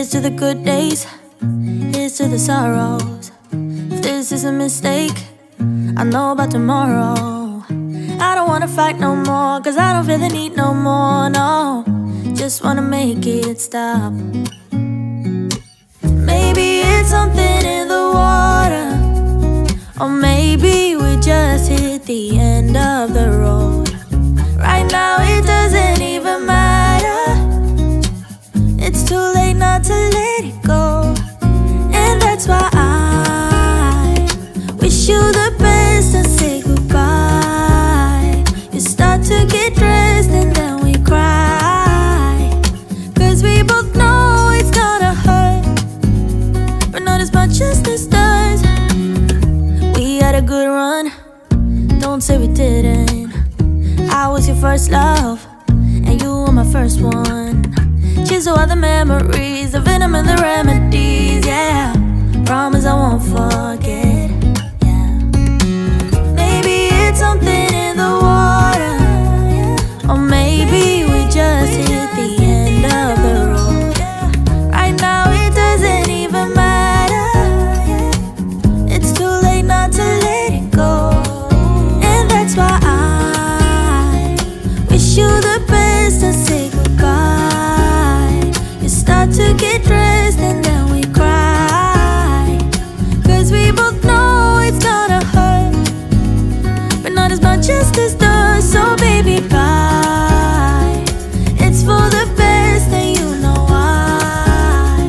Here's to the good days, here's to the sorrows. If this is a mistake, I know about tomorrow. I don't wanna fight no more, cause I don't feel the need no more, no. Just wanna make it stop. Maybe it's something in the water, or maybe we just hit the end of the road. Right now it doesn't even matter. It's too late not to let it go. And that's why I wish you the best and say goodbye. You start to get dressed and then we cry, cause we both know it's gonna hurt, but not as much as this does. We had a good run, don't say we didn't. I was your first love, and you were my first one. Cheers to all the memories, the venom and the remedies, yeah. Promise I won't forget, yeah. Maybe it's something in the water, or maybe we just hit the end of the road. Right now it doesn't even matter. It's too late not to let it go. And that's why I wish you the best and say goodbye. You start to get dressed and then we cry, cause we both know it's gonna hurt, but not as much as this does. So baby, bye. It's for the best and you know why.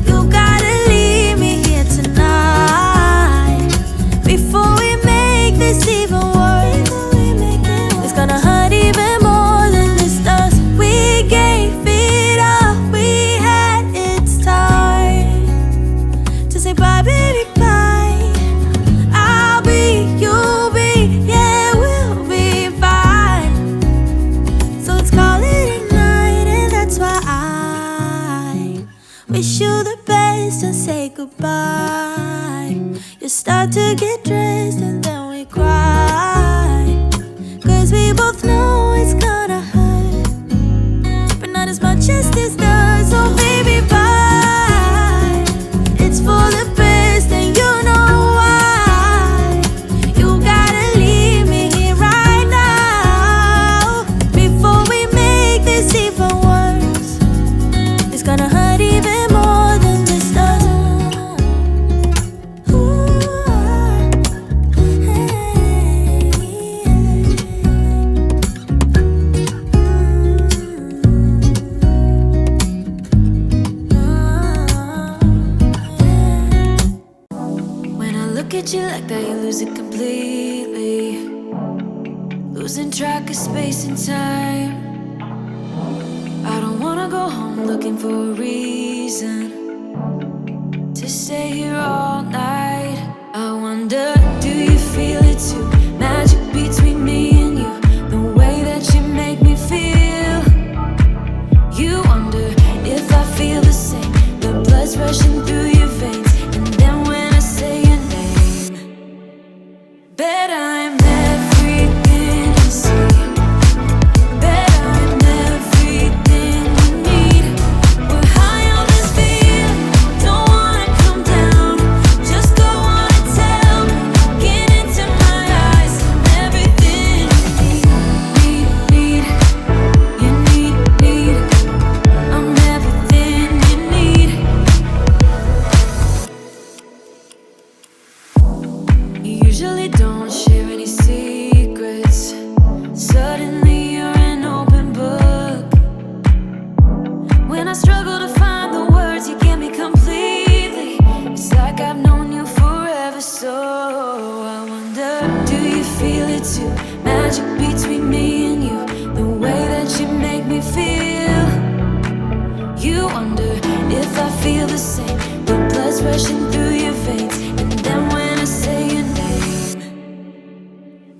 You gotta leave me here tonight before we make this even worse. It's gonna hurt even more than this does. We gave it all we had, it's time to say bye, baby, bye. I'll be, you'll be, yeah, we'll be fine. So let's call it a night, and that's why I wish you the best and say goodbye. You start to get dressed and then we cry, cause we both know it's gonna hurt, but not as much as this does. So baby, bye. It's for the best and you know why. You gotta leave me here right now before we make this even worse. It's gonna hurt even more than this does. Ooh, hey, when I look at you like that, you lose it completely, losing track of space and time. I don't wanna go home looking for a reason to stay here all night. I wonder, do you feel it too? Magic between me and you, the way that you make me feel. You wonder if I feel the same, the blood's rushing through your veins. And then when I say your name, bet I'm everything you see. Bet I'm everything you need. We're high on this feeling, don't wanna come down. Just go on and tell me, get into my eyes. I'm everything you need, need. You need. I'm everything you need. You usually don't share any secrets. Suddenly you're an open book. When I struggle to find the words, you get me completely. It's like I've known you forever. So I wonder, do you feel it too? Magic between me and you, the way that you make me feel. You wonder if I feel the same, the blood's rushing through your veins. And then when I say your name,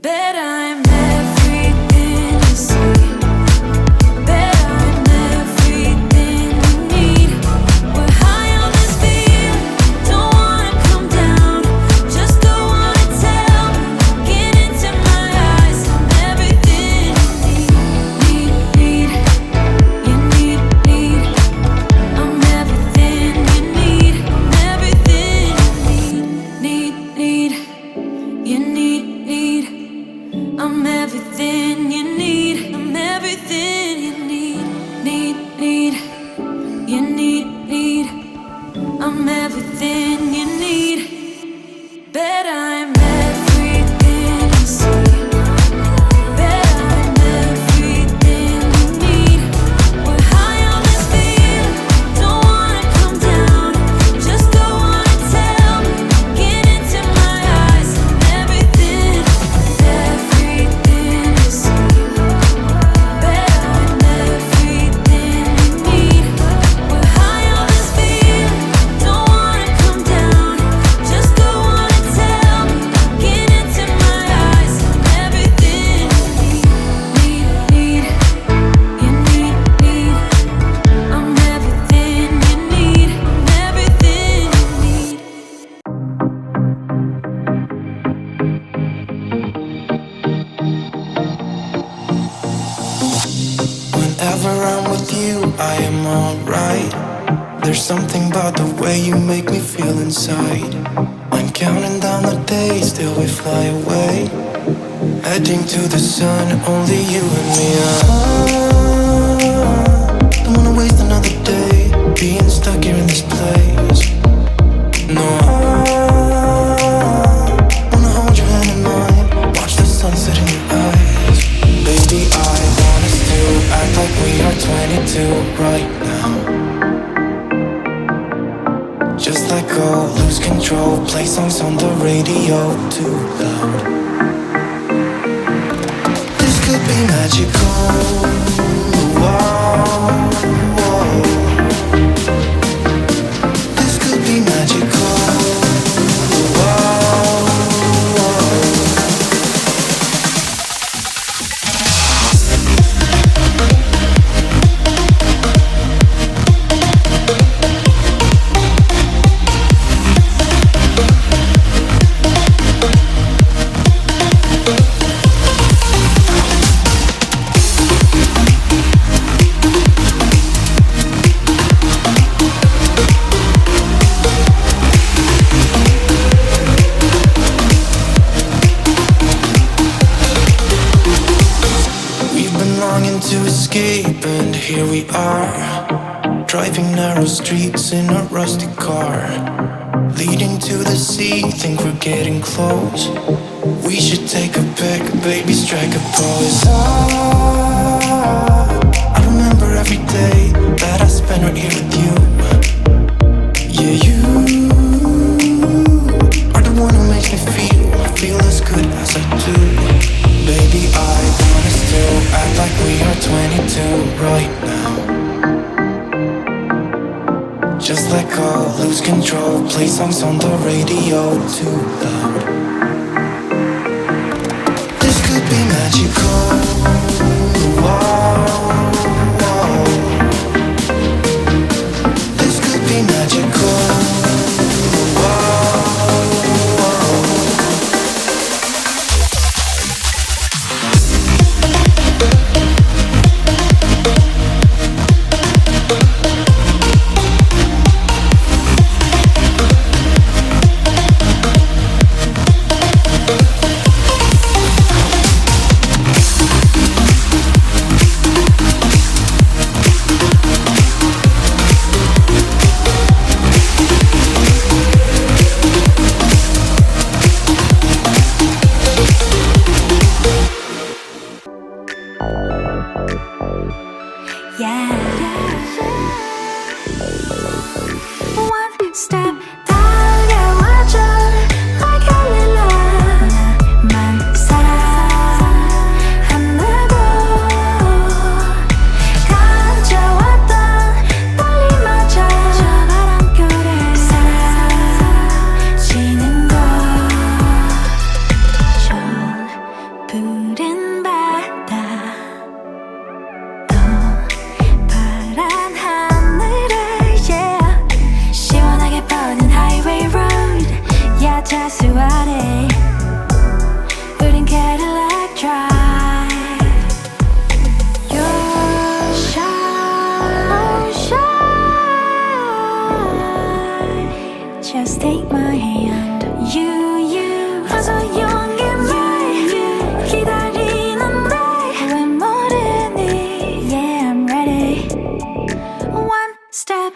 bet I'm everything you see. Bet I'm everything you need. We're high on this feeling, don't wanna come down. Just go on and tell me, get into my eyes. I'm everything you I am alright. There's something about the way you make me feel inside. I'm counting down the days till we fly away, heading to the sun, only you and me. Don't wanna waste another day being stuck here in this place. No, I wanna hold your hand in mine, watch the sunset in your eyes. Baby, I want us to act like we are 22 right now. Just let go, lose control, play songs on the radio too loud. This could be magical. Whoa, whoa. This could be magical. To escape, and here we are, driving narrow streets in a rusty car, leading to the sea, think we're getting close. We should take a pic, baby, strike a pose. I remember every day that I spent right here with you. Yeah, you are the one who makes me feel as good as I do. Baby, I want us to act like we are 22 right now. Just let go, lose control, play songs on the radio too loud. This could be magical. Whoa, whoa. This could be magical. Step